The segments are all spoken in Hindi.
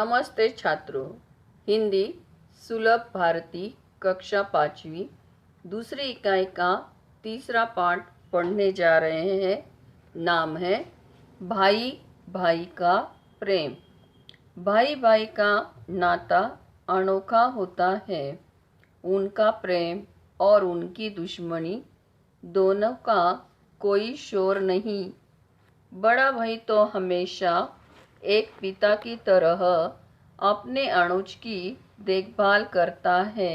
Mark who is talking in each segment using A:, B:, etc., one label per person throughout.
A: नमस्ते छात्रों। हिंदी सुलभ भारती कक्षा 5वीं दूसरी इकाई का तीसरा पाठ पढ़ने जा रहे हैं। नाम है भाई भाई का प्रेम। भाई भाई का नाता अनोखा होता है। उनका प्रेम और उनकी दुश्मनी दोनों का कोई शोर नहीं। बड़ा भाई तो हमेशा एक पिता की तरह अपने अनुज की देखभाल करता है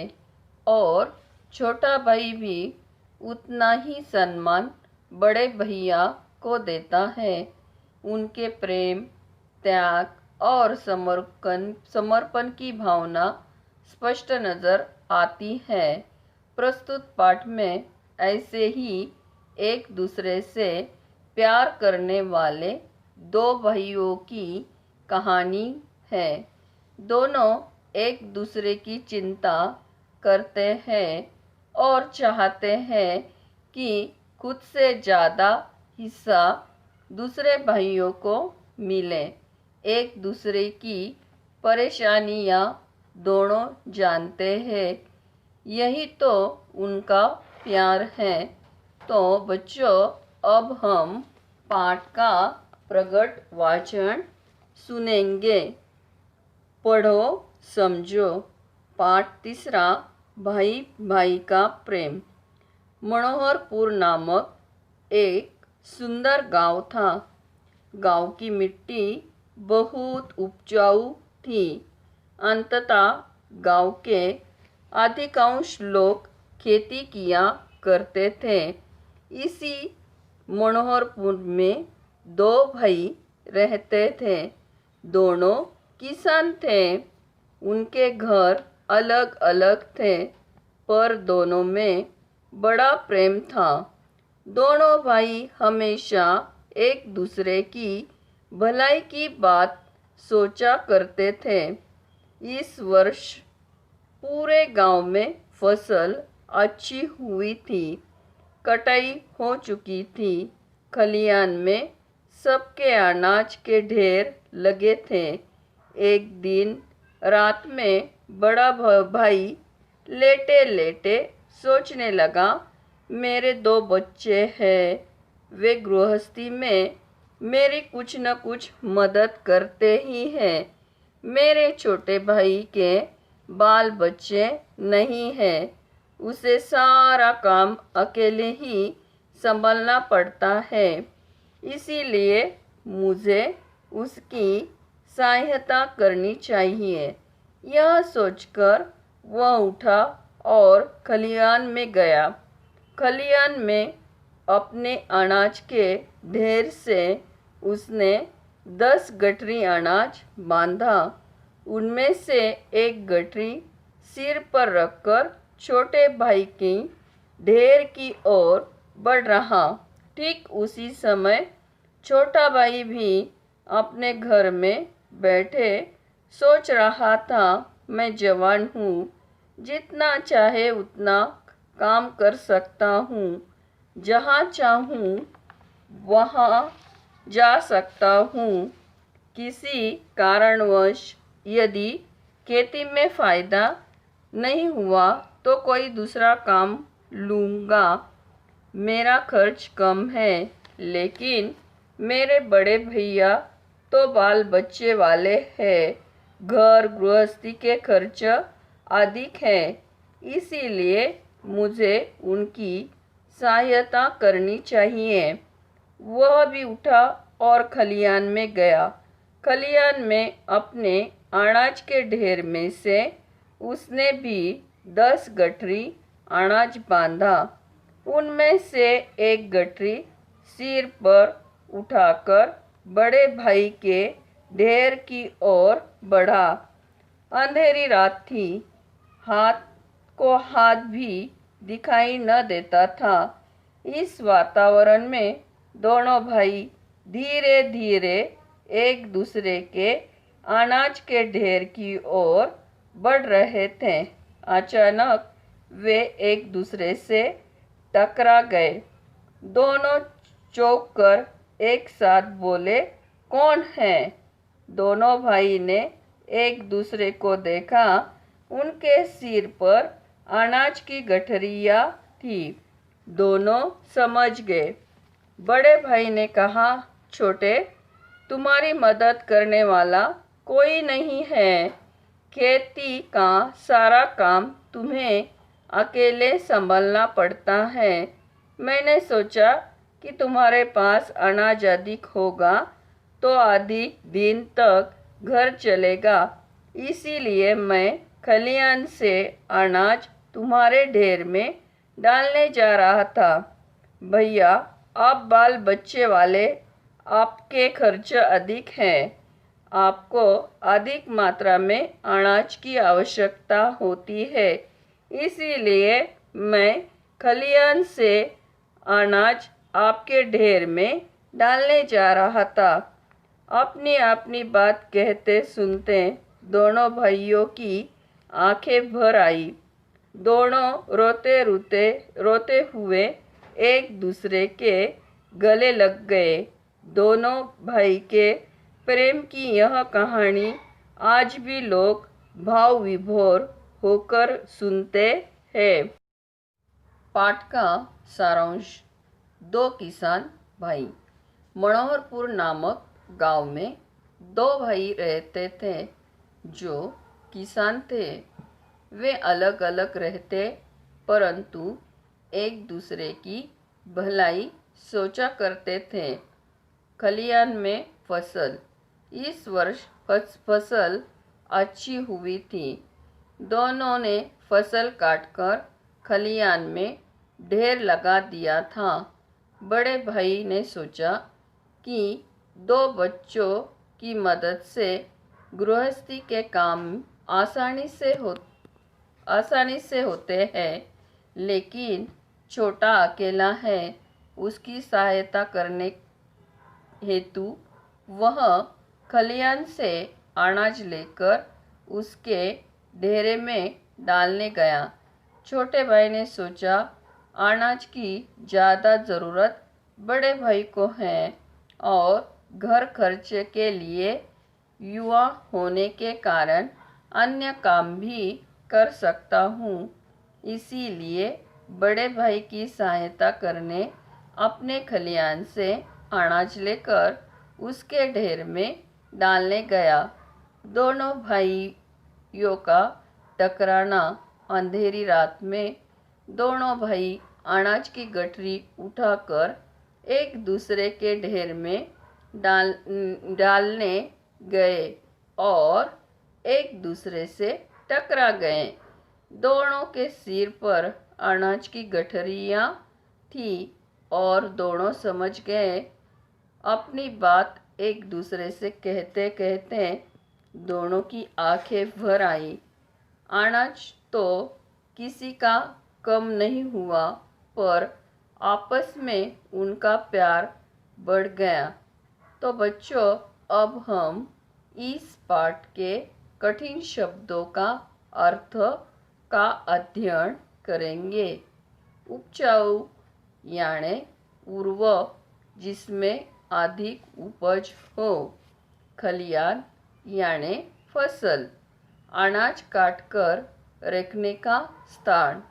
A: और छोटा भाई भी उतना ही सम्मान बड़े भैया को देता है। उनके प्रेम, त्याग और समर्पण की भावना स्पष्ट नजर आती है। प्रस्तुत पाठ में ऐसे ही एक दूसरे से प्यार करने वाले दो भाइयों की कहानी है। दोनों एक दूसरे की चिंता करते हैं और चाहते हैं कि खुद से ज़्यादा हिस्सा दूसरे भाइयों को मिले। एक दूसरे की परेशानियां दोनों जानते हैं। यही तो उनका प्यार है। तो बच्चों, अब हम पाठ का प्रगट वाचन सुनेंगे। पढ़ो, समझो। पाठ तीसरा, भाई भाई का प्रेम। मनोहरपुर नामक एक सुंदर गांव था। गांव की मिट्टी बहुत उपजाऊ थी। अंततः गांव के अधिकांश लोग खेती किया करते थे। इसी मनोहरपुर में दो भाई रहते थे। दोनों किसान थे। उनके घर अलग अलग थे, पर दोनों में बड़ा प्रेम था। दोनों भाई हमेशा एक दूसरे की भलाई की बात सोचा करते थे। इस वर्ष पूरे गांव में फसल अच्छी हुई थी। कटाई हो चुकी थी। खलिहान में सबके अनाज के ढेर लगे थे। एक दिन रात में बड़ा भाई लेटे लेटे सोचने लगा, मेरे दो बच्चे हैं। वे गृहस्थी में मेरी कुछ न कुछ मदद करते ही हैं। मेरे छोटे भाई के बाल बच्चे नहीं हैं। उसे सारा काम अकेले ही संभालना पड़ता है। इसीलिए मुझे उसकी सहायता करनी चाहिए। यह सोचकर वह उठा और खलिहान में गया। खलिहान में अपने अनाज के ढेर से उसने 10 गठरी अनाज बांधा। उनमें से एक गठरी सिर पर रखकर छोटे भाई की ढेर की ओर बढ़ रहा। ठीक उसी समय छोटा भाई भी अपने घर में बैठे सोच रहा था, मैं जवान हूँ, जितना चाहे उतना काम कर सकता हूँ, जहाँ चाहूँ वहाँ जा सकता हूँ। किसी कारणवश यदि खेती में फ़ायदा नहीं हुआ तो कोई दूसरा काम लूँगा। मेरा खर्च कम है, लेकिन मेरे बड़े भैया तो बाल बच्चे वाले हैं। घर गृहस्थी के खर्च अधिक है, इसीलिए मुझे उनकी सहायता करनी चाहिए। वह भी उठा और खलिहान में गया। खलिहान में अपने अनाज के ढेर में से उसने भी 10 गठरी अनाज बांधा। उनमें से एक गठरी सिर पर उठाकर बड़े भाई के ढेर की ओर बढ़ा। अंधेरी रात थी। हाथ भी दिखाई न देता था। इस वातावरण में दोनों भाई धीरे धीरे एक दूसरे के अनाज के ढेर की ओर बढ़ रहे थे। अचानक वे एक दूसरे से टकरा गए। दोनों चौंक कर एक साथ बोले, कौन है? दोनों भाई ने एक दूसरे को देखा। उनके सिर पर अनाज की गठरियाँ थी। दोनों समझ गए। बड़े भाई ने कहा, छोटे, तुम्हारी मदद करने वाला कोई नहीं है। खेती का सारा काम तुम्हें अकेले संभालना पड़ता है। मैंने सोचा कि तुम्हारे पास अनाज अधिक होगा तो अधिक दिन तक घर चलेगा, इसीलिए मैं खलिहान से अनाज तुम्हारे ढेर में डालने जा रहा था। भैया, आप बाल बच्चे वाले, आपके खर्च अधिक हैं। आपको अधिक मात्रा में अनाज की आवश्यकता होती है, इसीलिए मैं खलिहान से अनाज आपके ढेर में डालने जा रहा था। अपनी अपनी बात कहते सुनते दोनों भाइयों की आंखें भर आई। दोनों रोते हुए एक दूसरे के गले लग गए। दोनों भाई के प्रेम की यह कहानी आज भी लोग भाव विभोर होकर सुनते हैं। पाठ का सारांश। दो किसान भाई। मनोहरपुर नामक गांव में दो भाई रहते थे जो किसान थे। वे अलग अलग रहते परंतु एक दूसरे की भलाई सोचा करते थे। खलिहान में फसल। इस वर्ष फसल अच्छी हुई थी। दोनों ने फसल काटकर खलिहान में ढेर लगा दिया था। बड़े भाई ने सोचा कि दो बच्चों की मदद से गृहस्थी के काम आसानी से होते हैं, लेकिन छोटा अकेला है। उसकी सहायता करने हेतु वह खलिहान से अनाज लेकर उसके ढेरे में डालने गया। छोटे भाई ने सोचा, अनाज की ज़्यादा ज़रूरत बड़े भाई को है और घर खर्चे के लिए युवा होने के कारण अन्य काम भी कर सकता हूँ, इसीलिए बड़े भाई की सहायता करने अपने खलिहान से अनाज लेकर उसके ढेर में डालने गया। दोनों भाइयों का टकराना। अंधेरी रात में दोनों भाई अनाज की गठरी उठाकर एक दूसरे के ढेर में डालने गए और एक दूसरे से टकरा गए। दोनों के सिर पर अनाज की गठरियाँ थी और दोनों समझ गए। अपनी बात एक दूसरे से कहते कहते दोनों की आंखें भर आई। अनाज तो किसी का कम नहीं हुआ, पर आपस में उनका प्यार बढ़ गया। तो बच्चों, अब हम इस पाठ के कठिन शब्दों का अर्थ का अध्ययन करेंगे। उपजाऊ यानी पूर्व, जिसमें अधिक उपज हो। खलिहान यानी फसल, अनाज काटकर रखने का स्थान।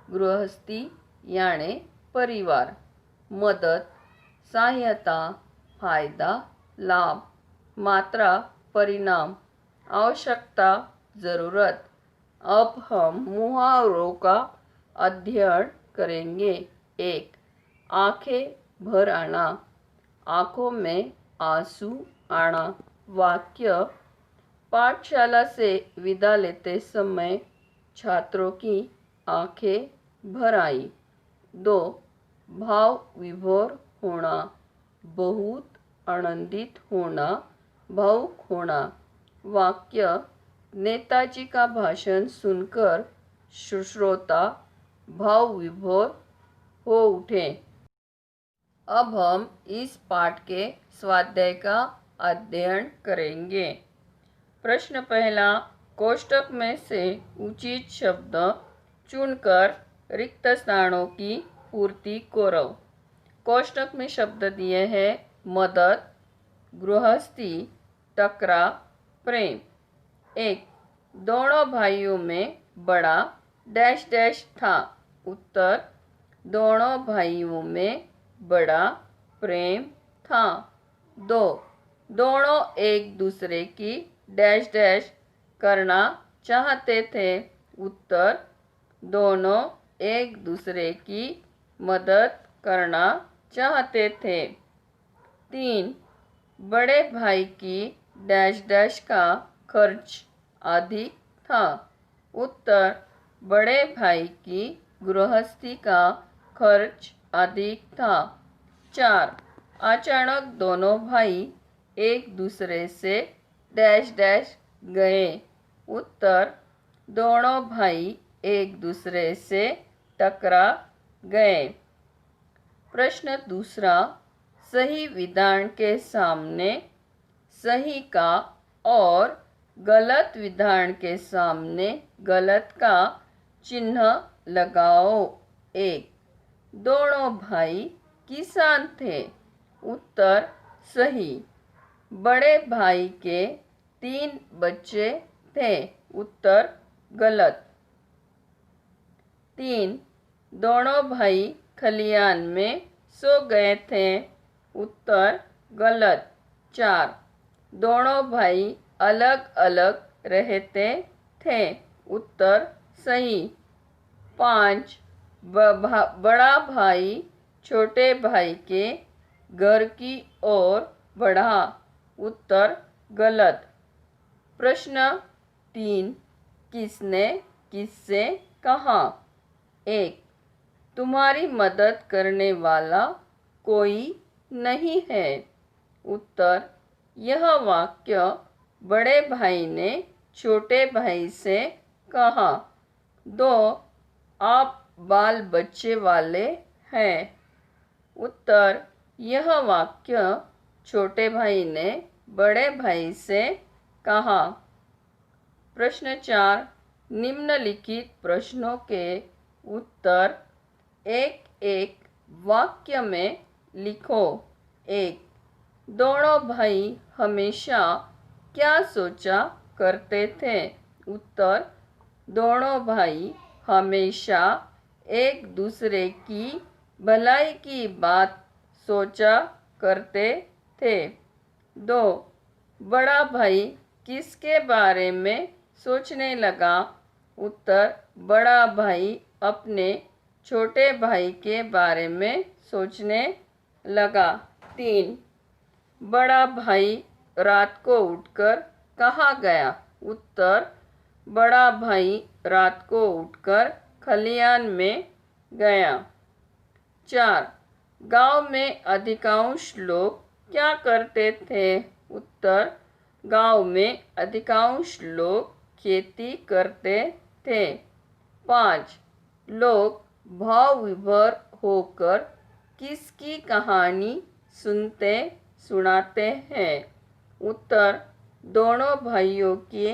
A: गृहस्थी यानी परिवार। मदद, सहायता, फायदा, लाभ। मात्रा, परिणाम, आवश्यकता, जरूरत। अब हम मुहावरों का अध्ययन करेंगे। 1. आंखें भर आना, आंखों में आंसू आना। वाक्य, पाठशाला से विदा लेते समय छात्रों की आंखें भर आई। 2. भाव विभोर होना, बहुत आनंदित होना, भावुक होना। वाक्य, नेताजी का भाषण सुनकर श्रोता भाव विभोर हो उठे। अब हम इस पाठ के स्वाध्याय का अध्ययन करेंगे। प्रश्न पहला, कोष्टक में से उचित शब्द चुनकर रिक्त स्थानों की पूर्ति करो। कोष्टक में शब्द दिए हैं: मदद, गृहस्थी, टकरा, प्रेम। एक, दोनों भाइयों में बड़ा डैश डैश था। उत्तर, दोनों भाइयों में बड़ा प्रेम था। दो, दोनों एक दूसरे की डैश डैश करना चाहते थे। उत्तर, दोनों एक दूसरे की मदद करना चाहते थे। तीन, बड़े भाई की डैश डैश का खर्च अधिक था। उत्तर, बड़े भाई की गृहस्थी का खर्च अधिक था। चार, अचानक दोनों भाई एक दूसरे से डैश डैश गए। उत्तर, दोनों भाई एक दूसरे से टकरा गए। प्रश्न दूसरा, सही विधान के सामने सही का और गलत विधान के सामने गलत का चिन्ह लगाओ। एक, दोनों भाई किसान थे। उत्तर, सही। बड़े भाई के 3 बच्चे थे। उत्तर, गलत। 3, दोनों भाई खलियान में सो गए थे। उत्तर, गलत। 4, दोनों भाई अलग अलग रहते थे। उत्तर, सही। 5, बड़ा भाई छोटे भाई के घर की ओर बढ़ा। उत्तर, गलत। प्रश्न 3, किसने किससे कहा। एक, तुम्हारी मदद करने वाला कोई नहीं है। उत्तर, यह वाक्य बड़े भाई ने छोटे भाई से कहा। 2, आप बाल बच्चे वाले हैं। उत्तर, यह वाक्य छोटे भाई ने बड़े भाई से कहा। प्रश्न 4, निम्नलिखित प्रश्नों के उत्तर एक एक वाक्य में लिखो। एक, दोनों भाई हमेशा क्या सोचा करते थे। उत्तर, दोनों भाई हमेशा एक दूसरे की भलाई की बात सोचा करते थे। 2, बड़ा भाई किसके बारे में सोचने लगा। उत्तर, बड़ा भाई अपने छोटे भाई के बारे में सोचने लगा। 3, बड़ा भाई रात को उठकर कहाँ गया। उत्तर, बड़ा भाई रात को उठकर खलियान में गया। 4, गांव में अधिकांश लोग क्या करते थे। उत्तर, गांव में अधिकांश लोग खेती करते थे। 5, लोग भाव विभोर होकर किसकी कहानी सुनते सुनाते हैं। उत्तर, दोनों भाइयों के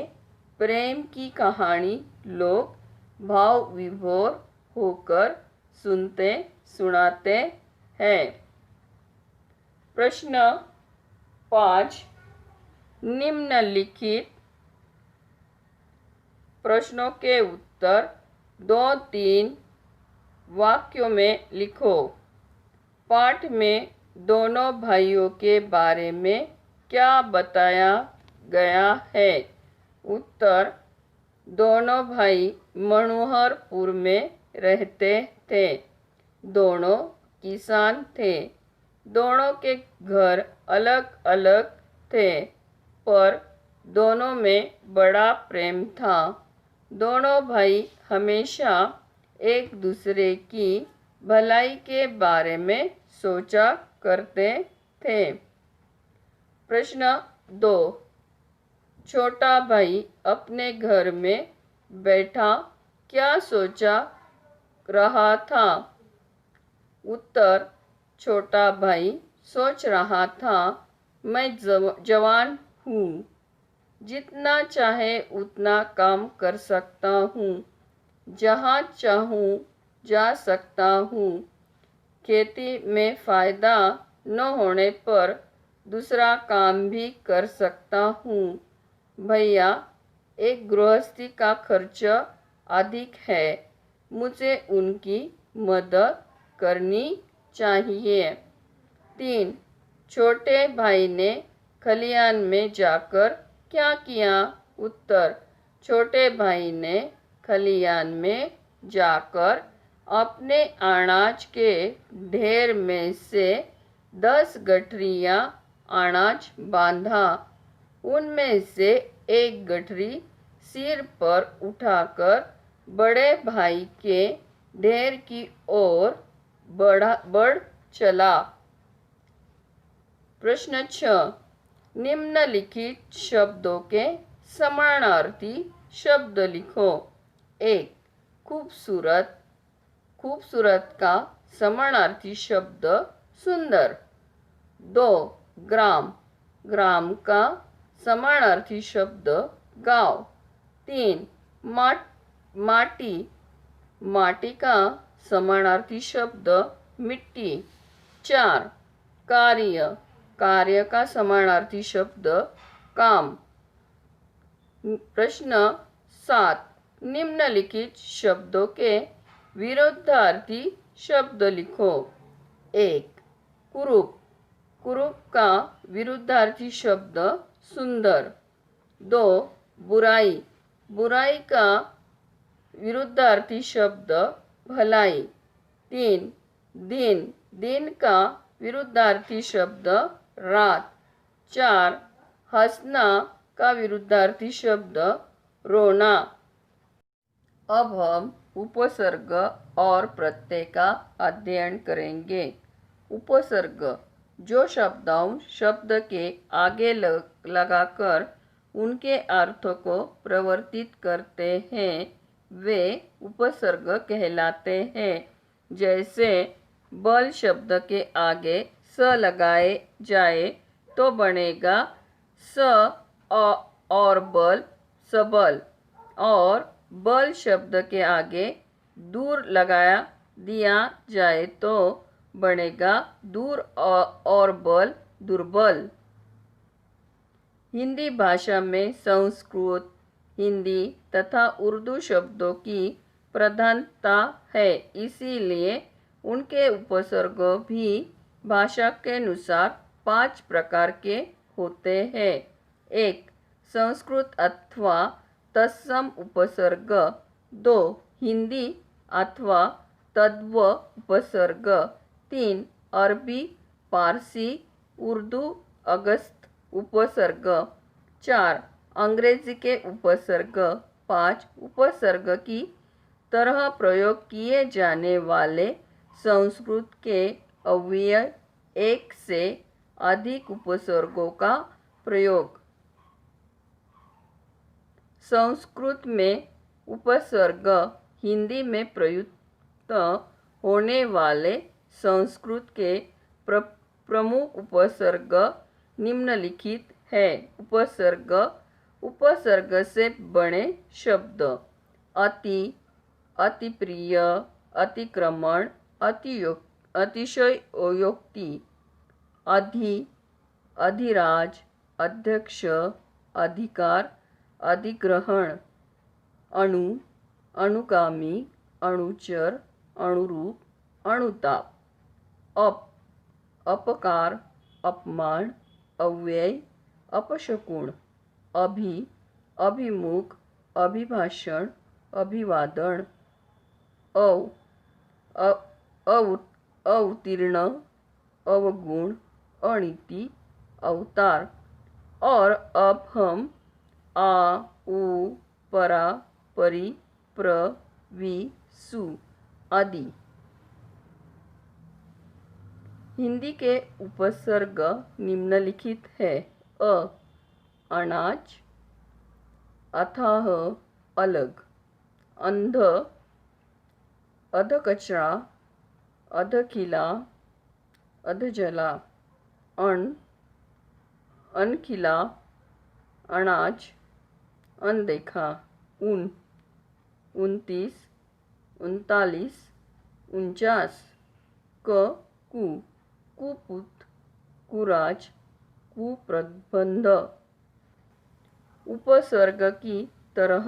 A: प्रेम की कहानी लोग भाव विभोर होकर सुनते सुनाते हैं। प्रश्न 5, निम्नलिखित प्रश्नों के उत्तर 2-3 वाक्यों में लिखो। पाठ में दोनों भाइयों के बारे में क्या बताया गया है। उत्तर, दोनों भाई मनोहरपुर में रहते थे। दोनों किसान थे। दोनों के घर अलग अलग थे, पर दोनों में बड़ा प्रेम था। दोनों भाई हमेशा एक दूसरे की भलाई के बारे में सोचा करते थे। प्रश्न 2, छोटा भाई अपने घर में बैठा क्या सोचा रहा था। उत्तर, छोटा भाई सोच रहा था, मैं जवान हूँ, जितना चाहे उतना काम कर सकता हूँ, जहाँ चाहूँ जा सकता हूँ, खेती में फ़ायदा न होने पर दूसरा काम भी कर सकता हूँ, भैया, एक गृहस्थी का खर्च अधिक है, मुझे उनकी मदद करनी चाहिए। 3. छोटे भाई ने खलिहान में जाकर क्या किया? उत्तर: छोटे भाई ने खलिहान में जाकर अपने अनाज के ढेर में से 10 गठरियां अनाज बांधा। उनमें से एक गठरी सिर पर उठाकर बड़े भाई के ढेर की ओर बढ़ चला। प्रश्न 6. निम्नलिखित शब्दों के समानार्थी शब्द लिखो। 1. खूबसूरत। खूबसूरत का समानार्थी शब्द सुंदर। 2. ग्राम। ग्राम का समानार्थी शब्द गांव। 3. माटी। माटी का समानार्थी शब्द मिट्टी। 4. कार्य। कार्य का समानार्थी शब्द काम। प्रश्न 7. निम्नलिखित शब्दों के विरुद्धार्थी शब्द लिखो। 1. कुरूप। कुरूप का विरुद्धार्थी शब्द सुंदर। 2. बुराई। बुराई का विरुद्धार्थी शब्द भलाई। 3. दिन। दिन का विरुद्धार्थी शब्द रात। 4. हंसना का विरुद्धार्थी शब्द रोना। अब हम उपसर्ग और प्रत्यय का अध्ययन करेंगे। उपसर्ग: जो शब्दांश शब्द के आगे लगाकर उनके अर्थ को परिवर्तित करते हैं वे उपसर्ग कहलाते हैं। जैसे बल शब्द के आगे स लगाए जाए तो बनेगा स और बल सबल, और बल शब्द के आगे दूर लगाया दिया जाए तो बनेगा दूर और बल दुर्बल। हिंदी भाषा में संस्कृत, हिंदी तथा उर्दू शब्दों की प्रधानता है, इसीलिए उनके उपसर्ग भी भाषा के अनुसार 5 प्रकार के होते हैं। 1. संस्कृत अथवा तत्सम उपसर्ग। 2. हिंदी अथवा तद्भव उपसर्ग। 3. अरबी, पारसी, उर्दू अगस्त उपसर्ग। 4. अंग्रेजी के उपसर्ग। 5. उपसर्ग की तरह प्रयोग किए जाने वाले संस्कृत के अव्यय 1 से अधिक उपसर्गों का प्रयोग। संस्कृत में उपसर्ग हिंदी में प्रयुक्त होने वाले संस्कृत के प्रमुख उपसर्ग निम्नलिखित है। उपसर्ग: उपसर्ग से बने शब्द। अति, अतिप्रिय, अतिक्रमण, अतिशयोक्ति। अधि, अधिराज, अध्यक्ष, अधिकार, अधिग्रहण। अणु, अनुगामी, अणुचर, अणुरूप, अणुताप। अपकार, अपमान, अव्यय, अपशकुन। अभि, अभिमुख, अभिभाषण, अभिवादन। अवतीर्ण, अवगुण, अनीति, अवतार। और अब हम आ, उ, परा, परि, प्र, वि, सु आदि हिंदी के उपसर्ग निम्नलिखित है। अ, अनाज, अथाह, अलग। अंध, अधकचरा, अधखिला, अधजला। अनखिला, अनाज, अनदेखा। 29, 39, 49। कु, कुपुत, कुराज, कुप्रबंध। उपसर्ग की तरह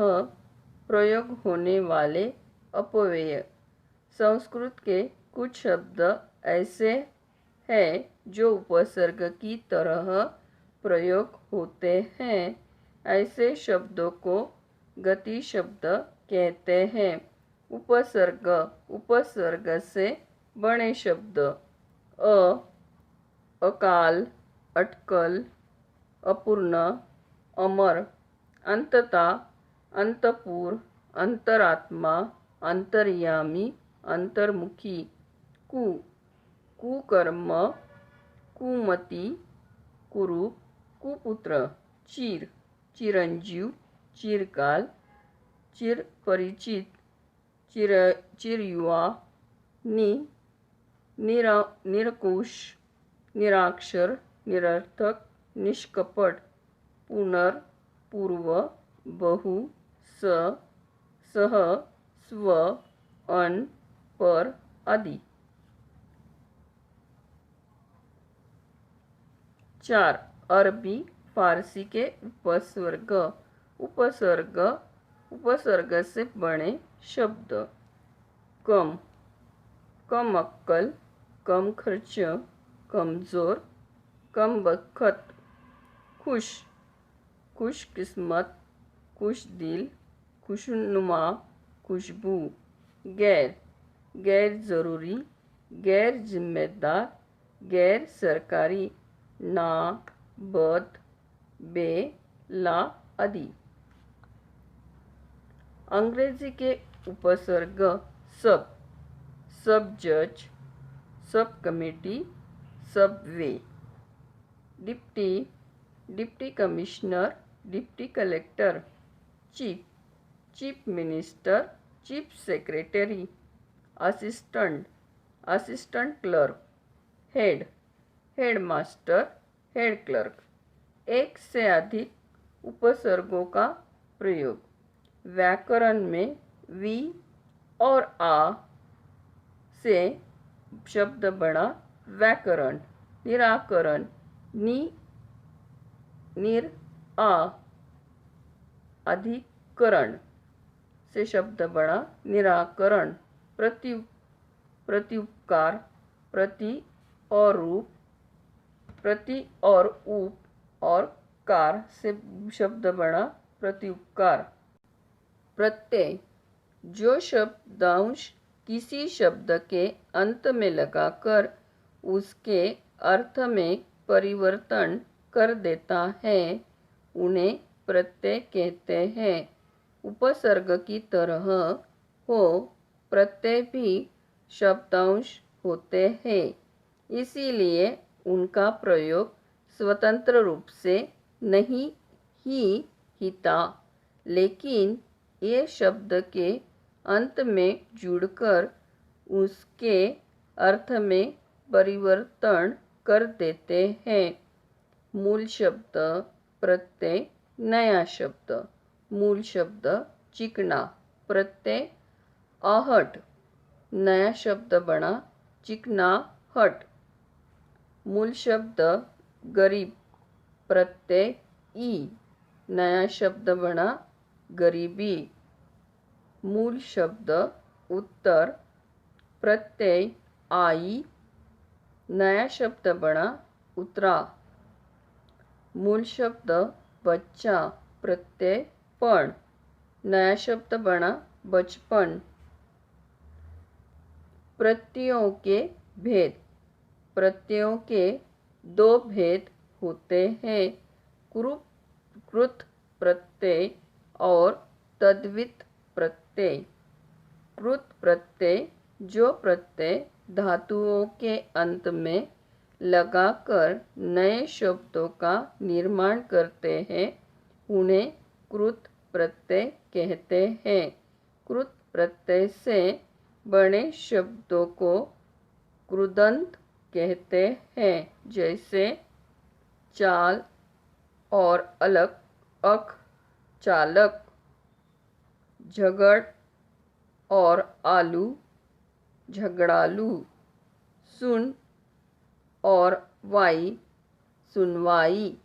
A: प्रयोग होने वाले अपव्यय। संस्कृत के कुछ शब्द ऐसे हैं जो उपसर्ग की तरह प्रयोग होते हैं। ऐसे शब्दों को गति शब्द कहते हैं। उपसर्ग उपसर्ग से बने शब्द अकाल, अटकल, अपूर्ण, अमर, अंतता, अंतपुर, अंतरात्मा, अंतर्यामी, अंतर्मुखी, कु कुकर्म, कुमति, कुरूप, कुपुत्र, चिर, चिरंजीव, चिरकाल, चिर परिचित, चिर चिरयुवा, निरकुश, निराक्षर, निरर्थक, निष्कपट, पुनर्, पूर्व, बहु, स, सह, स्व, अन, पर आदि। 4. अरबी फारसी के उपसर्ग। उपसर्ग उपसर्ग से बने शब्द कम, कम अक्कल, कम खर्च, कमज़ोर, कम बखत, खुश, खुश किस्मत, खुश दिल, खुशनुमा, खुशबू, गैर, गैर ज़रूरी, गैर जिम्मेदार, गैर सरकारी, ना, बद, बे, ला आदि। अंग्रेजी के उपसर्ग सब, सब जज, sub committee, subway. Deputy, deputy commissioner, deputy collector, chief, chief minister, chief secretary, assistant, assistant clerk, head, headmaster, head clerk. एक से अधिक उपसर्गों का प्रयोग। व्याकरण में वी और आ से शब्द बना व्याकरण। निराकरण, नि, निर, आ, अधिकरण से शब्द बना निराकरण। प्रत्युपकार, प्रति और रूप, प्रति और उप और कार से शब्द बना प्रत्युपकार। प्रत्यय, जो शब्दांश किसी शब्द के अंत में लगाकर उसके अर्थ में परिवर्तन कर देता है, उन्हें प्रत्यय कहते हैं। उपसर्ग की तरह हो प्रत्यय भी शब्दांश होते हैं, इसीलिए उनका प्रयोग स्वतंत्र रूप से नहीं ही हिता, लेकिन ये शब्द के अंत में जुड़कर उसके अर्थ में परिवर्तन कर देते हैं। मूल शब्द प्रत्यय, नया शब्द। मूल शब्द चिकना, प्रत्यय आहट, नया शब्द बना चिकना हट। मूल शब्द गरीब, प्रत्यय ई, नया शब्द बना गरीबी। मूल शब्द उत्तर, प्रत्यय आई, नया शब्द बना उतरा। मूल शब्द बच्चा, प्रत्यय पण, नया शब्द बना बचपन। प्रत्ययों के भेद। प्रत्ययों के दो भेद होते हैं, कृत प्रत्यय और तद्धित प्रत्यय। कृत प्रत्यय, जो प्रत्यय धातुओं के अंत में लगाकर नए शब्दों का निर्माण करते हैं, उन्हें कृत प्रत्यय कहते हैं। कृत प्रत्यय से बने शब्दों को कृदंत कहते हैं, जैसे चाल और अलग, अख, चालक, झगड़ और आलू, झगड़ालू, सुन और वाई, सुनवाई।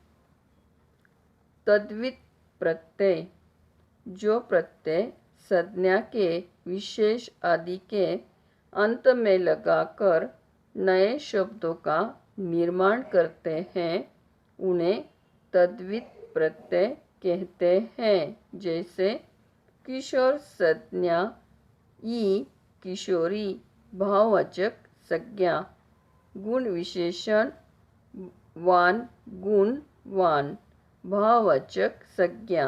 A: तद्धित प्रत्यय। जो प्रत्यय संज्ञा के विशेष आदि के अंत में लगाकर नए शब्दों का निर्माण करते हैं उन्हें तद्धित प्रत्यय कहते हैं। जैसे किशोर संज्ञा, ई किशोरी भाववाचक संज्ञा, गुण विशेषण वान गुणवान भाववाचक संज्ञा।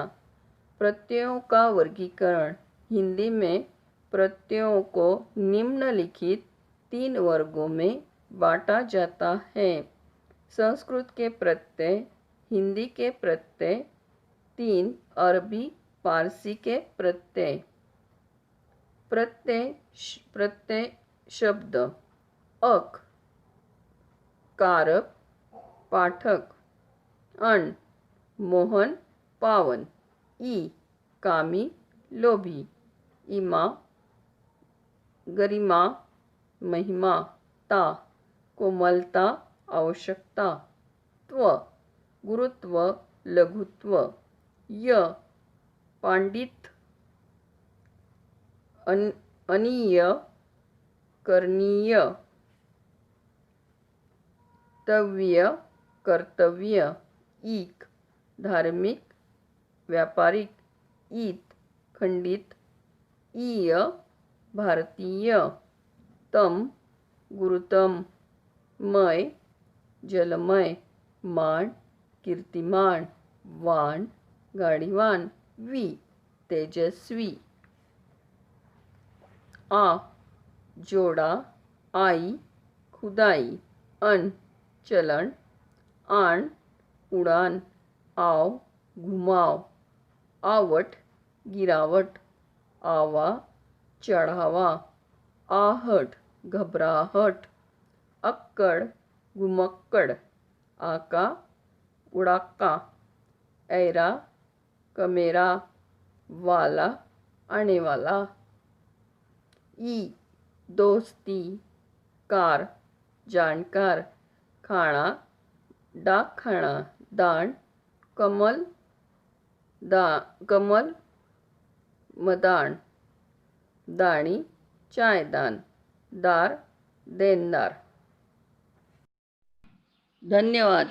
A: प्रत्ययों का वर्गीकरण। हिंदी में प्रत्ययों को निम्नलिखित 3 वर्गों में बांटा जाता है। संस्कृत के प्रत्यय, हिंदी के प्रत्यय 3, अरबी पारसी के प्रत्यय। प्रत्यय शब्द अक कारक पाठक, अन मोहन पावन, ई कामी लोभी, इमा गरिमा महिमा, ता कोमलता आवश्यकता, त्व गुरुत्व लघुत्व, य पांडित अनीय करणीय, तव्य कर्तव्य, ईक धार्मिक व्यापारिक, ईत खंडित, ईय भारतीय, तम गुरुतम, मय जलमय, मान कीर्तिमान, वान गाड़ीवान, वी तेजस्वी। आ जोड़ा, आई खुदाई, अन चलन, आन उड़ान, आओ घुमाव, आवट गिरावट, आवा चढ़ावा, आहट घबराहट, अक्कड़ घुमक्कड़, आका उड़ाका, ऐरा कमेरा, वाला आने वाला, ई दोस्ती, कार जानकार, खाना डाक खाना, दान कमल कमल मदान, दानी चायदान, दार देनदार। धन्यवाद।